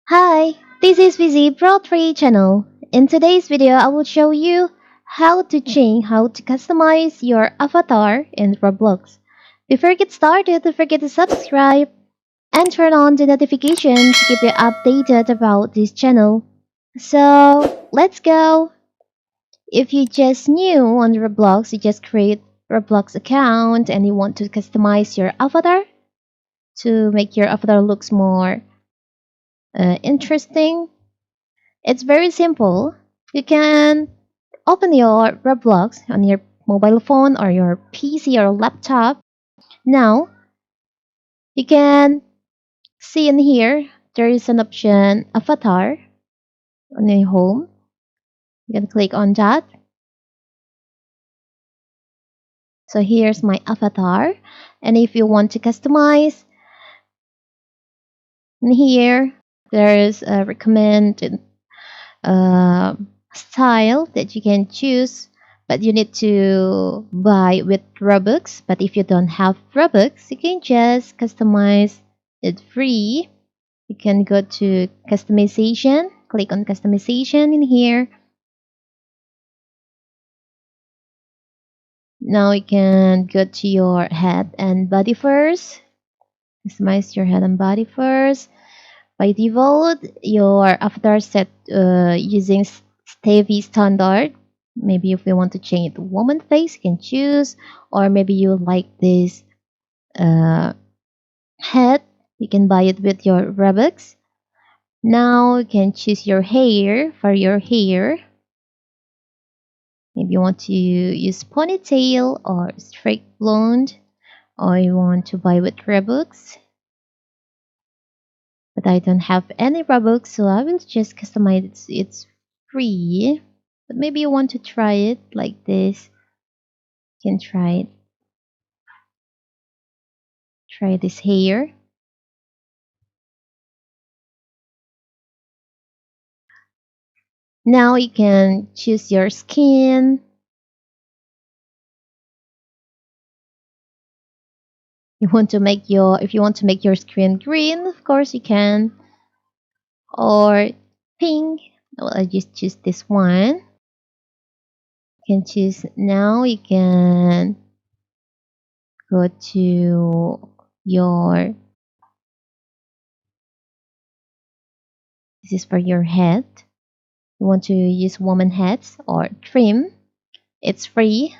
Hi, this is Vizzy Pro3 channel. In today's video, I will show you how to customize your avatar in Roblox. Before we get started, don't forget to subscribe and turn on the notification to keep you updated about this channel. So, let's go. If you just new on Roblox, you just create Roblox account and you want to customize your avatar to make your avatar looks more interesting. It's very simple. You can open your Roblox on your mobile phone or your PC or laptop. Now, you can see in here there is an option avatar on your home. You can click on that. So here's my avatar. And if you want to customize, in here there's a recommended uh, style that you can choose, but you need to buy with Robux. But if you don't have Robux, you can just customize it free. You can go to customization, click on customization in here. Now you can go to your head and body first. Customize your head and body first. By default, your avatar set using Stevie standard. Maybe if you want to change it to woman face, you can choose. Or maybe you like this uh, head, you can buy it with your Robux. Now you can choose your hair for your hair. Maybe you want to use ponytail or straight blonde, or you want to buy with Robux. But I don't have any Robux, so I will just customize it. It's free. But maybe you want to try it like this. You can try it. Try this hair. Now you can choose your skin. You want to make your if you want to make your skin green, of course you can. Or pink. Well, I just choose this one. You can choose now. You can go to your. This is for your head. You want to use woman heads or trim. It's free.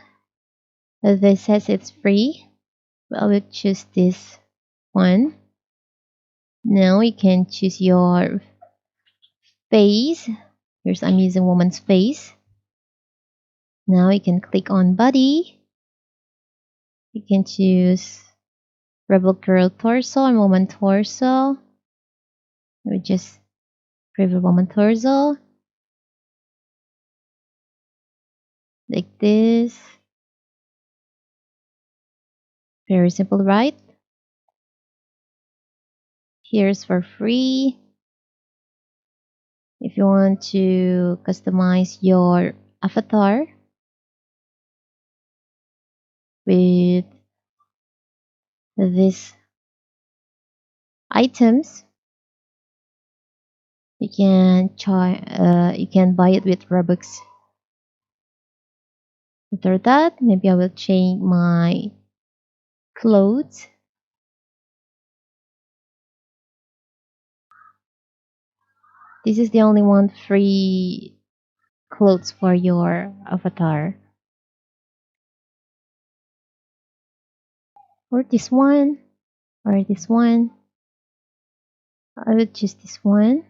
This says it's free. I will choose this one. Now you can choose your face. Here's I'm using woman's face. Now you can click on body. You can choose rebel girl torso and woman torso. We just rebel woman torso like this. Very simple, right? Here's for free. If you want to customize your avatar with these items, you can try. You can buy it with Robux. After that, maybe I will change my clothes. This is the only one free clothes for your avatar. Or this one. Or this one. I will choose this one.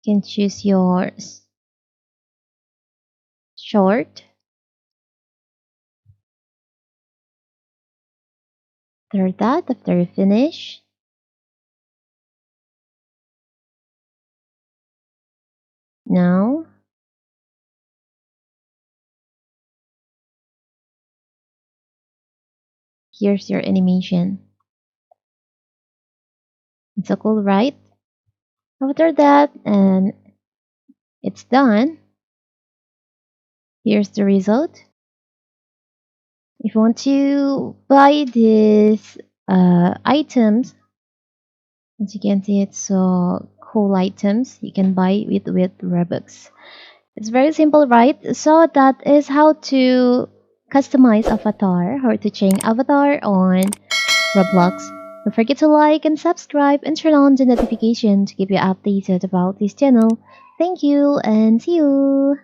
You can choose your short. After that, after you finish, now here's your animation. It's so cool, right? After that, and it's done. Here's the result. If you want to buy these items, as you can see, it's so cool items. You can buy with Robux. It's very simple, right? So that is how to customize avatar or to change avatar on Roblox. Don't forget to like and subscribe and turn on the notification to keep you updated about this channel. Thank you and see you.